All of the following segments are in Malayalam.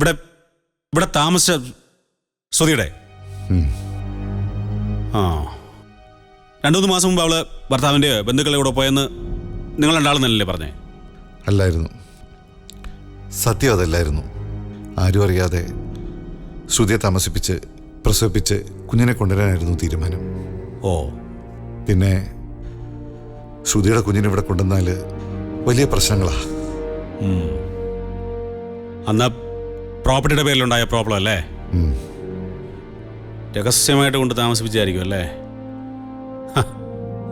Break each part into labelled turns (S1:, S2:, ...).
S1: ഇവിടെ ഇവിടെ താമസിച്ച ശ്രുതിയുടെ ആ 2-3 മാസം മുമ്പ് അവള് ഭർത്താവിൻ്റെ ബന്ധുക്കളെ കൂടെ പോയെന്ന് നിങ്ങൾ രണ്ടാളും തന്നെയല്ലേ പറഞ്ഞേ?
S2: അല്ലായിരുന്നു, സത്യം അതല്ലായിരുന്നു. ആരും അറിയാതെ ശ്രുതിയെ താമസിപ്പിച്ച് പ്രസവിപ്പിച്ച് കുഞ്ഞിനെ കൊണ്ടുവരാനായിരുന്നു തീരുമാനം.
S1: ഓ,
S2: പിന്നെ ശ്രുതിയുടെ കുഞ്ഞിനെ ഇവിടെ കൊണ്ടുവന്നാൽ വലിയ പ്രശ്നങ്ങളാ.
S1: അന്ന് പ്രോപ്പർട്ടിയുടെ പേരിലുണ്ടായ പ്രോബ്ലം അല്ലേ? രഹസ്യമായിട്ട് കൊണ്ട് താമസിപ്പിച്ചായിരിക്കും അല്ലേ?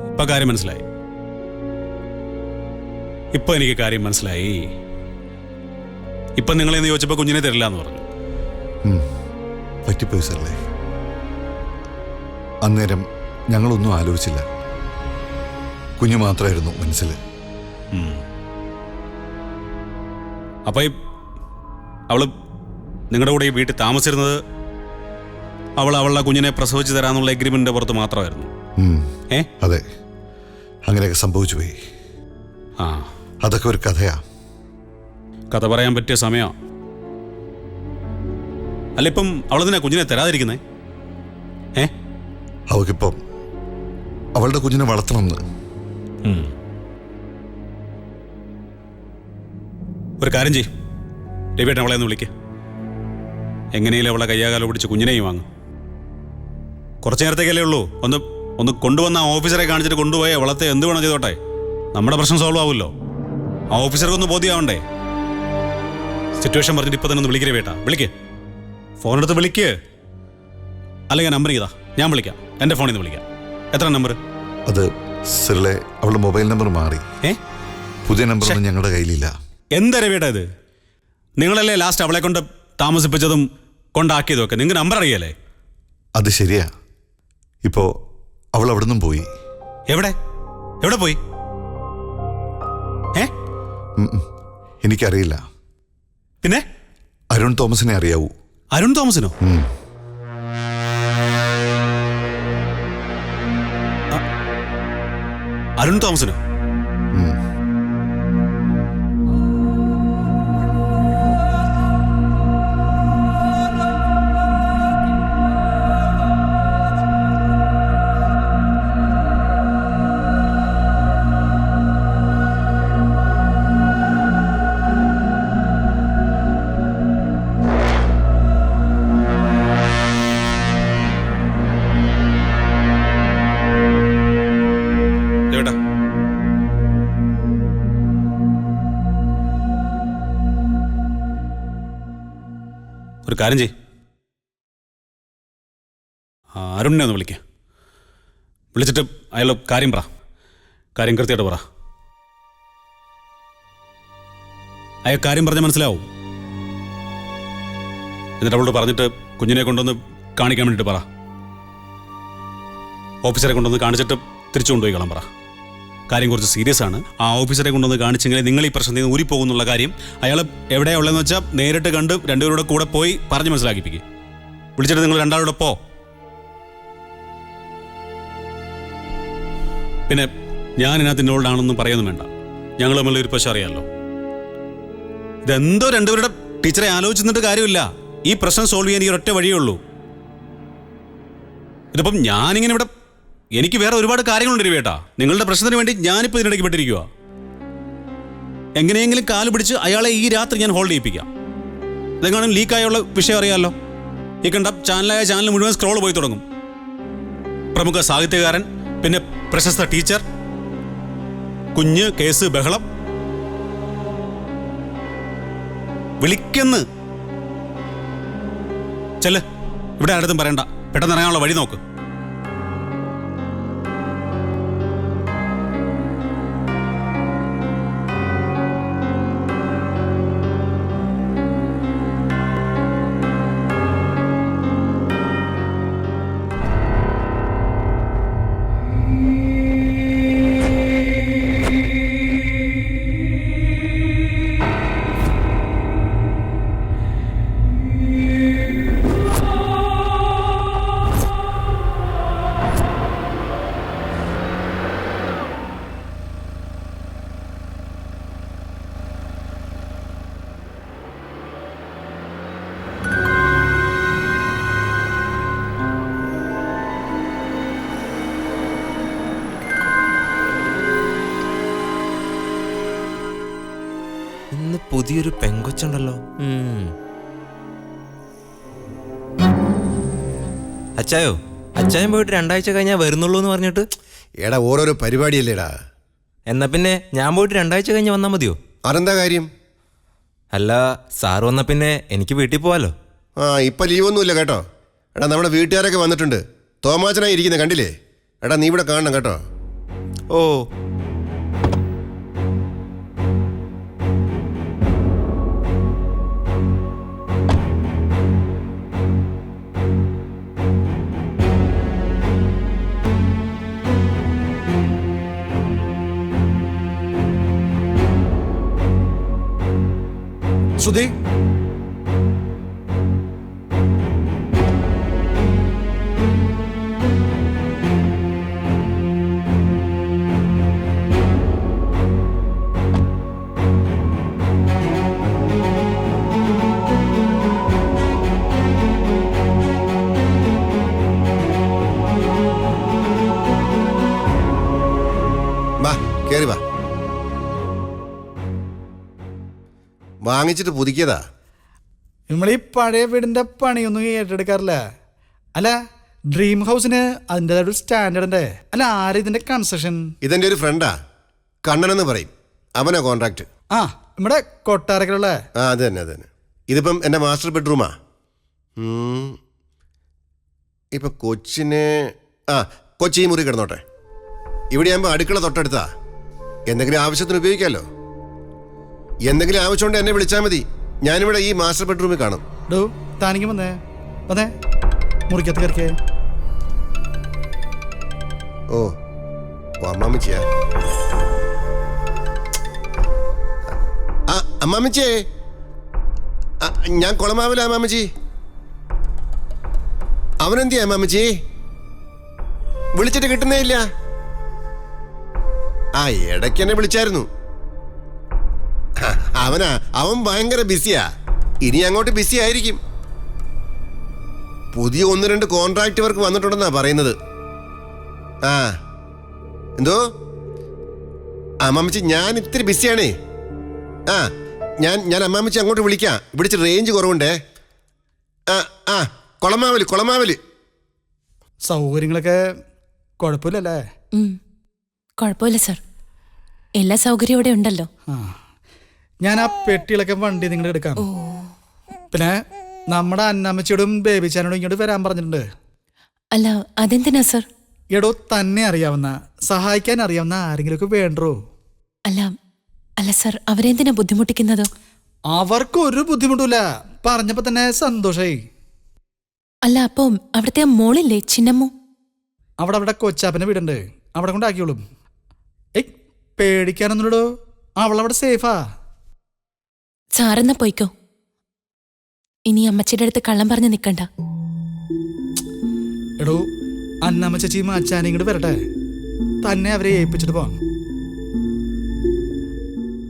S1: ഇപ്പൊ കാര്യം മനസ്സിലായി. ഇപ്പൊ എനിക്ക് കാര്യം മനസ്സിലായി. ഇപ്പൊ നിങ്ങളെന്ന് ചോദിച്ചപ്പോ കുഞ്ഞിനെ തരില്ല എന്ന് പറഞ്ഞു.
S2: പറ്റിപ്പോയി സാറേ. അന്നേരം ഞങ്ങളൊന്നും ആലോചിച്ചില്ല. കുഞ്ഞു മാത്രമായിരുന്നു മനസ്സിൽ.
S1: അപ്പൊ അവള് നിങ്ങളുടെ കൂടെ ഈ വീട്ടിൽ താമസിച്ചിരുന്നത് അവളുടെ കുഞ്ഞിനെ പ്രസവിച്ചു തരാന്നുള്ള എഗ്രിമെന്റിന്റെ പുറത്ത് മാത്രമായിരുന്നു?
S2: അതെ, അങ്ങനെയൊക്കെ സംഭവിച്ചു പോയി.
S1: ആ,
S2: അതൊക്കെ ഒരു കഥയാ.
S1: കഥ പറയാൻ പറ്റിയ സമയം അല്ല. ഇപ്പം അവളെന്തിനാ കുഞ്ഞിനെ തരാതിരിക്കുന്നേ?
S2: അവക്കിപ്പം അവളുടെ കുഞ്ഞിനെ വളർത്തണമെന്ന്.
S1: ഒരു കാര്യം ചെയ്യും, രവിയേട്ടൻ അവളെ ഒന്ന് വിളിക്ക്. എങ്ങനെയും അവളെ കയ്യാകാലം പിടിച്ച് കുഞ്ഞിനെയും വാങ്ങും. കുറച്ചു നേരത്തേക്കല്ലേ ഉള്ളൂ. ഒന്ന് കൊണ്ടുവന്ന ആ ഓഫീസറെ കാണിച്ചിട്ട് കൊണ്ടുപോയി വളർത്തെ എന്ത് വേണം ചെയ്തോട്ടെ. നമ്മുടെ പ്രശ്നം സോൾവ് ആവുമല്ലോ. ആ ഓഫീസർക്കൊന്ന് ബോധ്യമാവണ്ടേ? സിറ്റുവേഷൻ പറഞ്ഞിട്ട് ഇപ്പം തന്നെ ഒന്ന് വിളിക്കേ വേട്ടാ. വിളിക്ക്, ഫോണെടുത്ത് വിളിക്ക്. അല്ലെങ്കിൽ നമ്പർ ചെയ്താ ഞാൻ വിളിക്കാം. എൻ്റെ ഫോണിൽ നിന്ന് വിളിക്കാം. എത്ര നമ്പർ?
S2: അത് സിറിലെ അവളുടെ മൊബൈൽ നമ്പർ മാറി. പുതിയ നമ്പറൊന്നും ഞങ്ങളുടെ കയ്യിലില്ല.
S1: എന്താ രവിയേട്ടാ ഇത്? നിങ്ങളല്ലേ ലാസ്റ്റ് അവളെ കൊണ്ട് താമസിപ്പിച്ചതും കൊണ്ടാക്കിയതും ഒക്കെ? നിങ്ങൾക്ക് നമ്പർ അറിയാലേ?
S2: അത് ശരിയാ. ഇപ്പോ അവൾ അവിടെ നിന്നും പോയി.
S1: എവിടെ എവിടെ പോയി?
S2: എനിക്കറിയില്ല.
S1: പിന്നെ
S2: അരുൺ തോമസിനെ അറിയാവൂ?
S1: അരുൺ തോമസിനോ? അരുൺ തോമസിനോ? ഒരു കാര്യം ചെയ്, അരുണിനെ ഒന്ന് വിളിക്കുക. വിളിച്ചിട്ട് അയാൾ കാര്യം കൃത്യമായിട്ട് പറ. അയാൾ കാര്യം പറഞ്ഞാൽ മനസ്സിലാവും. എന്നിട്ട് അവളോട് പറഞ്ഞിട്ട് കുഞ്ഞിനെ കൊണ്ടുവന്ന് കാണിക്കാൻ വേണ്ടിയിട്ട് പറ. ഓഫീസറെ കൊണ്ടുവന്ന് കാണിച്ചിട്ട് തിരിച്ചു കൊണ്ടുപോയിക്കോളാം പറ. കാര്യം കുറച്ച് സീരിയസ് ആണ്. ആ ഓഫീസറെ കൊണ്ടുവന്ന് കാണിച്ചെങ്കിൽ നിങ്ങൾ ഈ പ്രശ്നത്തിൽ നിന്ന് ഊരിപ്പോകുന്നുള്ള കാര്യം അയാൾ എവിടെയാണ് ഉള്ളതെന്ന് വെച്ചാൽ നേരിട്ട് കണ്ട് രണ്ടുപേരുടെ കൂടെ പോയി പറഞ്ഞ് മനസ്സിലാക്കിപ്പിക്കുക. വിളിച്ചിട്ട് നിങ്ങൾ രണ്ടാളുടെ പോ. പിന്നെ ഞാൻ ഇതിനകത്ത് ഇന്നോൾഡാണെന്നും പറയുന്നു വേണ്ട. ഞങ്ങൾ തമ്മിൽ ഒരു പശ അറിയാമല്ലോ. ഇതെന്തോ രണ്ടുപേരുടെ ടീച്ചറെ ആലോചിച്ചിട്ട് കാര്യമില്ല. ഈ പ്രശ്നം സോൾവ് ചെയ്യാൻ ഈ ഒരൊറ്റ വഴിയേ ഉള്ളൂ. ഇതിപ്പം ഞാനിങ്ങനെ ഇവിടെ എനിക്ക് വേറെ ഒരുപാട് കാര്യങ്ങളുണ്ട് രവിയേട്ടാ. നിങ്ങളുടെ പ്രശ്നത്തിന് വേണ്ടി ഞാനിപ്പോൾ ഇതിനിടയ്ക്ക് പെട്ടിരിക്കുക. എങ്ങനെയെങ്കിലും കാല് പിടിച്ച് അയാളെ ഈ രാത്രി ഞാൻ ഹോൾഡ് ചെയ്യിപ്പിക്കാം. ഇതെങ്ങാനും ലീക്കായുള്ള വിഷയം അറിയാമല്ലോ. ഈ കണ്ട ചാനൽ മുഴുവൻ സ്ക്രോൾ പോയി തുടങ്ങും. പ്രമുഖ സാഹിത്യകാരൻ, പിന്നെ പ്രശസ്ത ടീച്ചർ, കുഞ്ഞ്, കേസ്, ബഹളം. വിളിക്കെന്ന് ചെല്ല്. ഇവിടെ ആരുടെ പറയണ്ട. പെട്ടെന്ന് ഇറങ്ങാനുള്ള വഴി നോക്ക്.
S3: പുതിയൊരു പെങ്കൊച്ചുണ്ടല്ലോ. അച്ചായോ, അച്ചായൻ പോയിട്ട് 2 ആഴ്ച കഴിഞ്ഞാൽ വരുന്നുള്ളൂ എന്ന് പറഞ്ഞിട്ട്.
S4: എടാ ഓരോരോ പരിപാടിയല്ലേടാ.
S3: എന്നാ പിന്നെ ഞാൻ പോയിട്ട് 2 ആഴ്ച കഴിഞ്ഞ് വന്നാൽ മതിയോ?
S4: അതെന്താ കാര്യം?
S3: അല്ല, സാറ് വന്ന പിന്നെ എനിക്ക് വീട്ടിൽ പോവാലോ.
S4: ഇപ്പം ലീവൊന്നുമില്ല കേട്ടോ. എടാ നമ്മുടെ വീട്ടുകാരൊക്കെ വന്നിട്ടുണ്ട്. തോമാച്ചനായി ഇരിക്കുന്നത് കണ്ടില്ലേ? എടാ നീ ഇവിടെ കാണണം കേട്ടോ.
S3: ഓ,
S5: ശ്രുതി,
S4: വാ കേറി വാ. വാങ്ങിച്ചിട്ട് പുതുക്കിയതാ.
S5: നമ്മളീ പഴയ വീടിന്റെ പണിയൊന്നും ഏറ്റെടുക്കാറില്ല. അല്ല, ഡ്രീം ഹൗസിന് അതിൻ്റെതായൊരു സ്റ്റാൻഡേർഡ് ഉണ്ട്. അല്ല, ആരും ഇതിന്റെ കൺസ്ട്രക്ഷൻ?
S4: ഇതെൻ്റെ ഒരു ഫ്രണ്ടാ, കണ്ണനെന്ന് പറയും. അവനാ കോൺട്രാക്ട്.
S5: നമ്മുടെ കൊട്ടാരക്കലുള്ള.
S4: അത് തന്നെ അത് തന്നെ. ഇതിപ്പം എൻ്റെ മാസ്റ്റർ ബെഡ്റൂമാ. ഇപ്പം കൊച്ചിന് കൊച്ചി മുറി കിടന്നോട്ടെ. ഇവിടെ ആകുമ്പോൾ അടുക്കള തൊട്ടടുത്താ. എന്തെങ്കിലും ആവശ്യത്തിന് ഉപയോഗിക്കാമല്ലോ. എന്തെങ്കിലും ആവശ്യമുണ്ട് എന്നെ വിളിച്ചാൽ മതി. ഞാനിവിടെ ഈ മാസ്റ്റർ ബെഡ്റൂമിൽ കാണും.
S5: ഡോ താനിക്ക് വന്നേ വന്നേ, മുറിക്കത്ത് കയറിക്കേ.
S4: ഓ അമ്മാമ്മച്ചിയാ. അമ്മാമ്മച്ചിയേ, ഞാൻ കുളമാവില്ല അമ്മാമ്മച്ചി. അവനെന്തിയാ അമ്മാമ്മച്ചി? വിളിച്ചിട്ട് കിട്ടുന്നേ ഇല്ല. ഇടയ്ക്ക് എന്നെ വിളിച്ചായിരുന്നു. അവൻ ഭയങ്കര ബിസിയാ. ഇനി അങ്ങോട്ട് ബിസി ആയിരിക്കും. പുതിയ 1-2 കോൺട്രാക്ട് വർക്ക് വന്നിട്ടുണ്ടെന്നാ പറയുന്നത്. എന്തോ അമ്മാമ്മച്ചി, ഞാൻ ഇത്തിരി ബിസിയാണേ. ഞാൻ അമ്മാമ്മച്ചി അങ്ങോട്ട് വിളിക്കാം. ഇവിടെ റേഞ്ച് കുറവുണ്ടേ. കൊളമാവല്.
S5: സൗകര്യങ്ങളൊക്കെ കുഴപ്പമില്ലല്ലേ?
S6: കുഴപ്പമില്ല സാർ, എല്ലാ സൗകര്യവും ഇവിടെ ഉണ്ടല്ലോ.
S5: ഞാൻ ആ പെട്ടികളൊക്കെ വണ്ടി നിങ്ങളുടെ എടുക്കാം. പിന്നെ നമ്മുടെ അന്നമ്മച്ചിയോടും ബേബിച്ചാനോടും ഇങ്ങോട്ട് വരാൻ പറഞ്ഞിട്ടുണ്ട്.
S6: അല്ല, അതെന്തിനാ സാർ?
S5: എടോ, തന്നെ അറിയാവുന്ന, സഹായിക്കാൻ അറിയാവുന്ന ആരെങ്കിലുമൊക്കെ വേണ്ടോ?
S6: അല്ല സാർ, അവരെന്തിനാ ബുദ്ധിമുട്ടിക്കുന്നത്?
S5: അവർക്കൊരു ബുദ്ധിമുട്ടില്ല. പറഞ്ഞപ്പോ തന്നെ സന്തോഷായി.
S6: അല്ല, അപ്പം അവിടുത്തെ ആ മോളില്ലേ ചിന്നമ്മു?
S5: അവിടെ കൊച്ചാപ്പന്റെ വീടുണ്ട്, അവിടെ കൊണ്ടാക്കിയോളും. പേടിക്കാനൊന്നുമില്ലടോ, അവളവിടെ സേഫാ.
S6: സാറെന്നാ പോയിക്കോ. ഇനി അമ്മച്ചിയുടെ അടുത്ത് കള്ളം പറഞ്ഞ് നിൽക്കണ്ട.
S5: എടോ, അന്നമ്മ ചേച്ചിയും അച്ഛാനും ഇങ്ങോട്ട് വരട്ടെ, തന്നെ അവരെ ഏൽപ്പിച്ചിട്ട് പോവാം.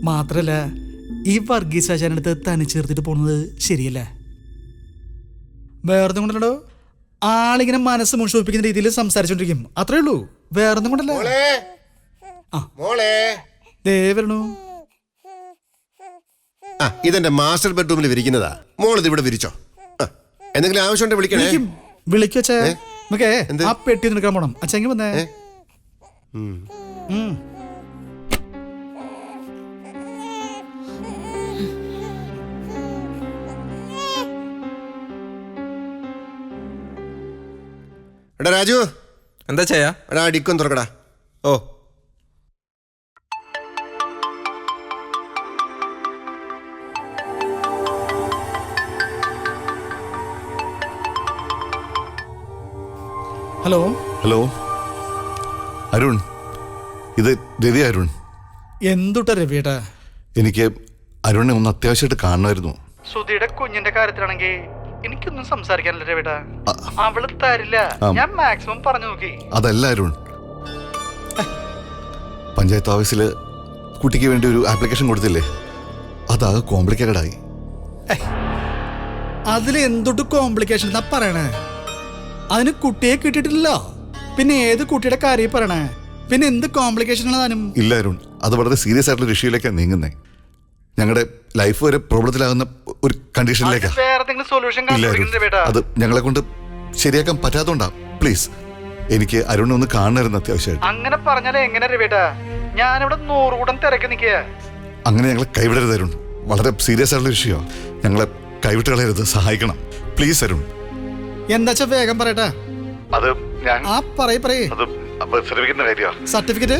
S5: മാത്രല്ല, ഈ വർഗീസ് ആശാനടുത്ത് തന്നെ ചേർത്തിട്ട് പോകുന്നത് ശരിയല്ല. വേറൊന്നും കൊണ്ടല്ലോ, ആളിങ്ങനെ മനസ്സ് മുഷിപ്പിക്കുന്ന രീതിയിൽ സംസാരിച്ചോണ്ടിരിക്കും, അത്രേ ഉള്ളൂ. വേറൊന്നും കൊണ്ടല്ല. ദേ വരണു.
S4: ഇതെന്റെ മാസ്റ്റർ ബെഡ്റൂമിൽ വിരിക്കുന്നതാ. മോളിത് ഇവിടെ വിരിച്ചോ. എന്തെങ്കിലും ആവശ്യമുണ്ടെ വിളിക്കണേ.
S5: വിളിക്കച്ചേ. നമുക്കേ ആ പെട്ടി നിൽക്കാൻ പോണം. അച്ഛങ്ങി വന്നേ.
S4: എടാ രാജു,
S3: എന്താ ചെയ്യാ?
S4: എടാ ഡിക്കൊന്ന് തുറക്കടാ.
S3: ഓ,
S5: ഹലോ.
S2: അരുൺ, ഇത് രവി. അരുൺ,
S5: എന്തുട്ടാ രവിയേട്ടാ?
S2: എനിക്ക് അരുണിനെ ഒന്ന് അത്യാവശ്യമായിട്ട് കാണണമായിരുന്നു.
S5: സുധിയുടെ കുഞ്ഞിന്റെ കാര്യത്തിലാണെങ്കിൽ എനിക്കൊന്നും സംസാരിക്കാനില്ല രവിയേട്ടാ. അവള് തരില്ല. ഞാൻ മാക്സിമം പറഞ്ഞു നോക്കി.
S2: അതല്ല അരുൺ, പഞ്ചായത്ത് ഓഫീസിൽ കുട്ടിക്ക് വേണ്ടി ഒരു ആപ്ലിക്കേഷൻ കൊടുത്തില്ലേ, അതാകെ കോംപ്ലിക്കേറ്റഡ് ആയി.
S5: അതിൽ എന്തൊട്ട് കോംപ്ലിക്കേഷൻ എന്നാ പറയണേ? അതിന് കുട്ടിയെ കിട്ടിയിട്ടില്ലല്ലോ. പിന്നെ ഏത് കുട്ടിയുടെ കാര്യം പറയണേ? പിന്നെ എന്ത് കോംപ്ലിക്കേഷൻ ആണ് താനും?
S2: ഇല്ല അരുൺ, അത് വളരെ സീരിയസ് ആയിട്ടുള്ള ഇഷ്യൂയിലേക്കാണ് നീങ്ങുന്നേ. ഞങ്ങളുടെ ലൈഫ് വരെ പ്രോബ്ലത്തിലാകുന്ന ഒരു കണ്ടീഷനിലേക്കാ.
S5: വേറെ എന്തെങ്കിലും സൊല്യൂഷൻ
S2: ഇല്ല അരുൺ, അത് ഞങ്ങളെ കൊണ്ട് ശരിയാക്കാൻ പറ്റാത്തോണ്ടാ. പ്ലീസ്, എനിക്ക് അരുണിനെ ഒന്ന് കാണണമായിരുന്നു അത്യാവശ്യമായിട്ട്.
S5: അങ്ങനെ പറഞ്ഞാലേ എങ്ങനെ രവിയേട്ടാ? ഞാനിവിടെ 100 കൂടം തിരക്കി നിൽക്കുക.
S2: അങ്ങനെ ഞങ്ങളെ കൈവിടരുത് അരുൺ. വളരെ സീരിയസ് ആയിട്ടുള്ള വിഷയമാണ്. ഞങ്ങളെ കൈവിട്ട് കളയരുത്, സഹായിക്കണം പ്ലീസ് അരുൺ.
S5: എന്താ വേഗം പറയട്ടാ.
S2: അത് ഞാൻ
S5: പറയേ
S2: അത് സർട്ടിഫിക്കറ്റിന്റെ കാര്യമാണ്.
S5: സർട്ടിഫിക്കറ്റ്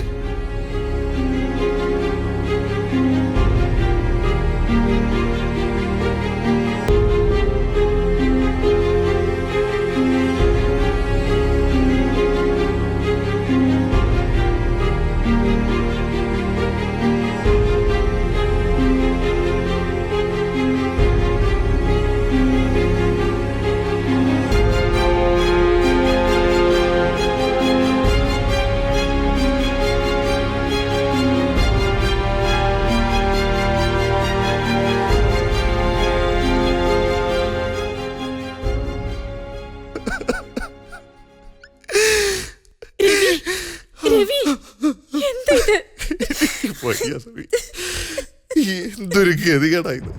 S2: എന്തൊരു ഗതികേടായത്.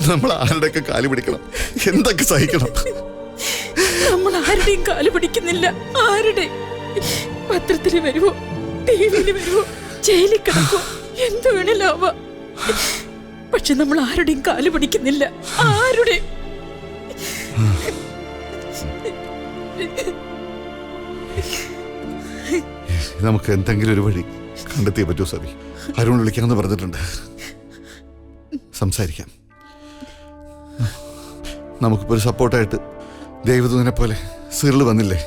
S2: നമ്മൾ ആരുടെയൊക്കെ കാല് പിടിക്കണം, എന്തൊക്കെ സഹിക്കണം.
S6: നമ്മൾ ആരുടെയും കാല് പിടിക്കുന്നില്ല. ആരുടെ പത്രത്തില് വരുവോ, ടിവിയില് വരുവോ, ജയിലിൽ കിടക്കോ, എന്ത് വേണേലാവാ. പക്ഷെ നമ്മൾ ആരുടെയും കാല് പിടിക്കുന്നില്ല. ആരുടെ
S2: നമുക്ക് എന്തെങ്കിലും ഒരു വഴി കണ്ടെത്തിയേ പറ്റൂ സബി. അരുൺ വിളിക്കാമെന്ന് പറഞ്ഞിട്ടുണ്ട്. സംസാരിക്കാം. നമുക്കിപ്പോൾ ഒരു സപ്പോർട്ടായിട്ട് ദൈവദൂതനെ പോലെ സിറിൽ വന്നില്ലേ?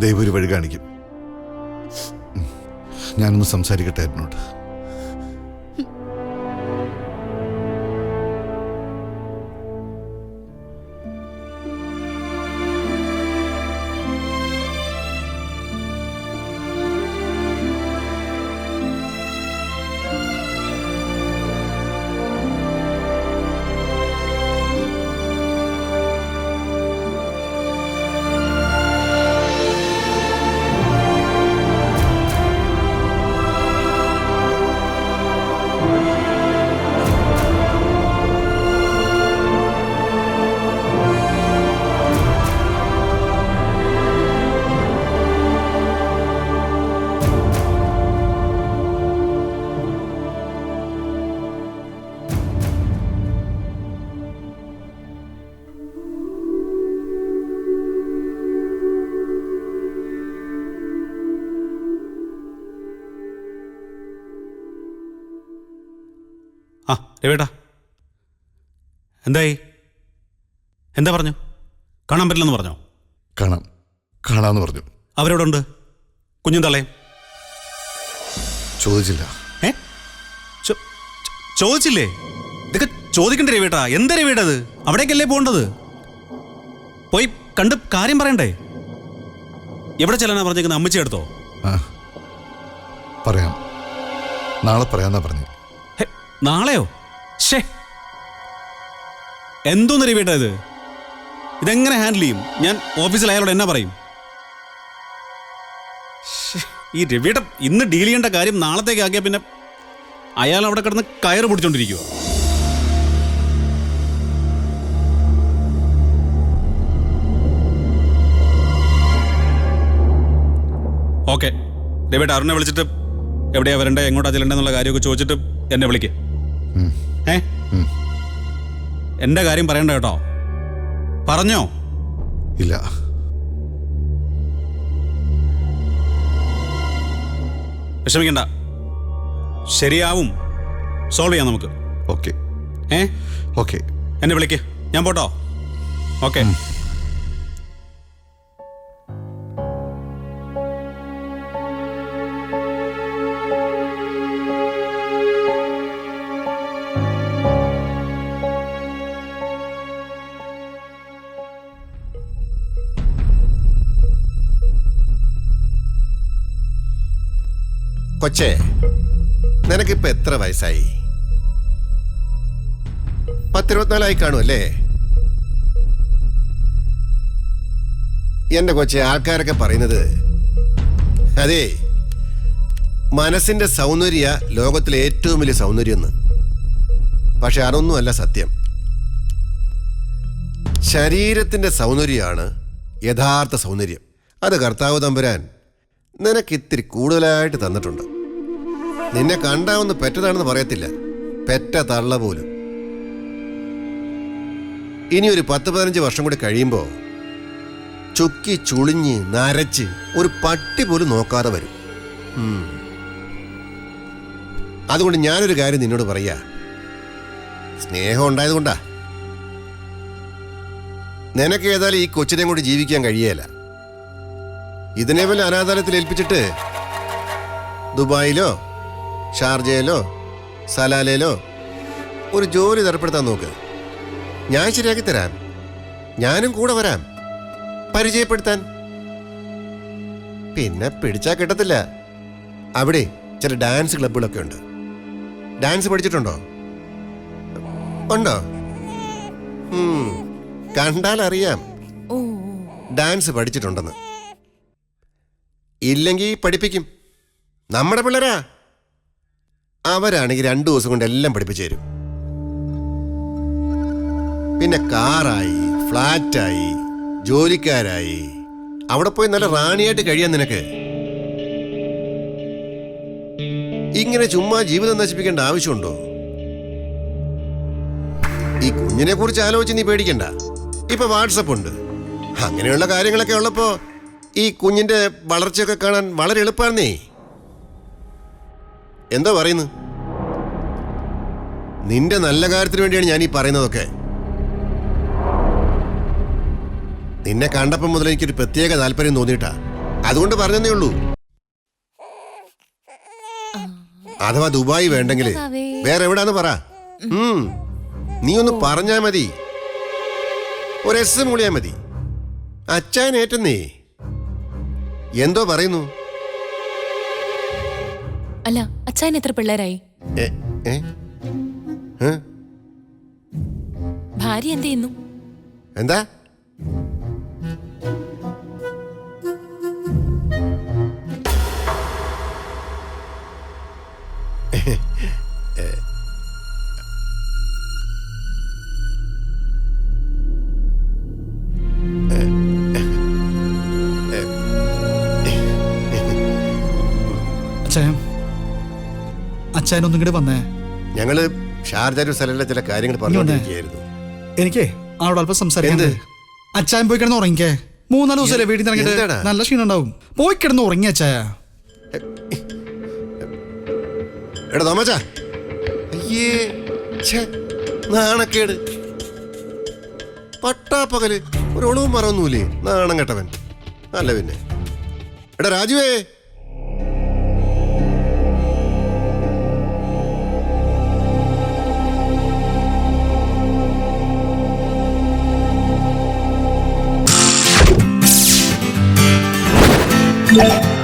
S2: ദൈവം ഒരു വഴി കാണിക്കും. ഞാനൊന്ന് സംസാരിക്കട്ടെ അരുണോട്.
S1: ആ രവിയേട്ടാ, എന്തായി? എന്താ പറഞ്ഞു? കാണാൻ പറ്റില്ലെന്ന് പറഞ്ഞോ?
S2: കാണാമെന്ന് പറഞ്ഞു.
S1: അവരോട് ഉണ്ട്? കുഞ്ഞും തള്ളയും
S2: ചോദിച്ചില്ല.
S1: ചോദിച്ചില്ലേ? ഇതൊക്കെ ചോദിക്കണ്ടേ രവിയേട്ടാ? എന്താ രവിയേട്ടാ അത്? അവിടേക്കല്ലേ പോകേണ്ടത്? പോയി കണ്ട് കാര്യം പറയണ്ടേ? എവിടെ ചെല്ലാനാ പറഞ്ഞേക്കുന്നത്? അമ്മച്ചി എടുത്തോ?
S2: പറയാം, നാളെ പറയാന്നാ പറഞ്ഞു.
S1: നാളെയോ? ഷേ, എന്തോന്ന് രവിയേട്ടാ ഇത്? ഇതെങ്ങനെ ഹാൻഡിൽ ചെയ്യും ഞാൻ? ഓഫീസിൽ അയാളോട് എന്നാ പറയും? ഈ രവിയേട്ട ഇന്ന് ഡീൽ ചെയ്യേണ്ട കാര്യം നാളത്തേക്ക് ആക്കിയാൽ പിന്നെ അയാൾ അവിടെ കിടന്ന് കയറ് പിടിച്ചോണ്ടിരിക്കുവോ? ഓക്കെ രവിയേട്ട, അരുണിനെ വിളിച്ചിട്ട് എവിടെയാ വരണ്ടേ, എങ്ങോട്ടാ ചെല്ലണ്ടെന്നുള്ള കാര്യമൊക്കെ ചോദിച്ചിട്ട് എന്നെ വിളിക്ക്. എന്റെ കാര്യം പറയണ്ട കേട്ടോ. പറഞ്ഞോ?
S2: ഇല്ല.
S1: വിഷമിക്കണ്ട, ശരിയാവും. സോൾവ് ചെയ്യാം നമുക്ക്.
S2: ഓക്കെ ഓക്കെ,
S1: എന്നെ വിളിക്ക്, ഞാൻ പോട്ടോ. ഓക്കെ.
S4: കൊച്ചേ, നിനക്കിപ്പോ എത്ര വയസ്സായി? 10-24 കാണും അല്ലേ? എന്റെ കൊച്ചെ, ആൾക്കാരൊക്കെ പറയുന്നത്, അതെ, മനസ്സിന്റെ സൗന്ദര്യ ലോകത്തിലെ ഏറ്റവും വലിയ സൗന്ദര്യം എന്ന്. പക്ഷെ അതൊന്നുമല്ല സത്യം. ശരീരത്തിന്റെ സൗന്ദര്യമാണ് യഥാർത്ഥ സൗന്ദര്യം. അത് കർത്താവ് തമ്പുരാൻ നിനക്ക് ഇത്തിരി കൂടുതലായിട്ട് തന്നിട്ടുണ്ട്. നിന്നെ കണ്ടാവുന്ന പെറ്റതാണെന്ന് പറയത്തില്ല, പെറ്റ തള്ള പോലും. ഇനി ഒരു 10-15 വർഷം കൂടി കഴിയുമ്പോൾ ചുക്കി ചുളിഞ്ഞ് നരച്ച് ഒരു പട്ടി പോലും നോക്കാതെ വരും. അതുകൊണ്ട് ഞാനൊരു കാര്യം നിന്നോട് പറയാ, സ്നേഹം ഉണ്ടായതുകൊണ്ടാ. നിനക്ക് ഏതായാലും ഈ കൊച്ചിനെ കൊണ്ട് ജീവിക്കാൻ കഴിയേല. ഇതിനെ വല്ല അനാഥാലയത്തിൽ ഏൽപ്പിച്ചിട്ട് ദുബായിലോ ഷാർജയിലോ സലാലയിലോ ഒരു ജോലി തരപ്പെടുത്താൻ നോക്ക്. ഞാൻ ശരിയാക്കി തരാം. ഞാനും കൂടെ വരാം പരിചയപ്പെടുത്താൻ. പിന്നെ പിടിച്ചാൽ കിട്ടത്തില്ല. അവിടെ ചില ഡാൻസ് ക്ലബുകളൊക്കെ ഉണ്ട്. ഡാൻസ് പഠിച്ചിട്ടുണ്ടോ? ഉണ്ടോ? കണ്ടാൽ അറിയാം ഡാൻസ് പഠിച്ചിട്ടുണ്ടെന്ന്. ഇല്ലെങ്കിൽ പഠിപ്പിക്കും. നമ്മുടെ പിള്ളേരാ. അവരാണെങ്കിൽ 2 ദിവസം കൊണ്ട് എല്ലാം പഠിപ്പിച്ചു തരും. പിന്നെ കാറായി, ഫ്ലാറ്റായി, ജോലിക്കാരായി, അവിടെ പോയി നല്ല റാണിയായിട്ട് കഴിയാൻ നിനക്ക്. ഇങ്ങനെ ചുമ്മാ ജീവിതം നശിപ്പിക്കേണ്ട ആവശ്യമുണ്ടോ? ഈ കുഞ്ഞിനെ കുറിച്ച് ആലോചിച്ച് നീ പേടിക്കണ്ട. ഇപ്പൊ വാട്സപ്പ് ഉണ്ട്. അങ്ങനെയുള്ള കാര്യങ്ങളൊക്കെ ഉള്ളപ്പോ ഈ കുഞ്ഞിന്റെ വളർച്ചയൊക്കെ കാണാൻ വളരെ എളുപ്പമാണെന്നേ. എന്താ പറയുന്നു? നിന്റെ നല്ല കാര്യത്തിന് വേണ്ടിയാണ് ഞാൻ ഈ പറയുന്നതൊക്കെ. നിന്നെ കണ്ടപ്പം മുതൽ എനിക്കൊരു പ്രത്യേക താല്പര്യം തോന്നിയിട്ടാ. അതുകൊണ്ട് പറഞ്ഞതേ ഉള്ളൂ. അഥവാ ദുബായ് വേണ്ടെങ്കിൽ വേറെ എവിടാന്ന് പറ. നീ ഒന്ന് പറഞ്ഞാ മതി. ഒരു എസ് മൂളിയാ മതി. അച്ചായനേറ്റെന്നേ. എന്തോ പറയുന്നു?
S6: അല്ല, അച്ചായൻ എത്ര പിള്ളേരായി? ഭാര്യ എന്ത് ചെയ്യുന്നു?
S4: എന്താ?
S5: അച്ചായൻ ഒന്നും കൂടെ വന്നേ.
S4: ഞങ്ങള് ഷാർജ സ്ഥലങ്ങളിലെ ചില കാര്യങ്ങൾ പറഞ്ഞുകൊണ്ടിരിക്കുകയായിരുന്നു.
S5: എനിക്ക് അവിടെ അല്പം സംസാരിക്കാൻ. അച്ചായൻ പോയി കിടന്ന് ഉറങ്ങിക്കേ. 3-4 ദിവസമല്ലേ വീട്ടിൽ നിന്ന് ഇറങ്ങിയിട്ട്. നല്ല ക്ഷീണം ഉണ്ടാവും. പോയി കിടന്ന് ഉറങ്ങി അച്ചായ.
S4: എടാ തോമച്ചാ, അയ്യേ നാണക്കേട്. പട്ടാപ്പകല് ഒരു ഒളവും മറന്നൂലേ നാണം കേട്ടവൻ. അല്ല പിന്നെ. എടാ രാജുവേ,
S7: Yeah.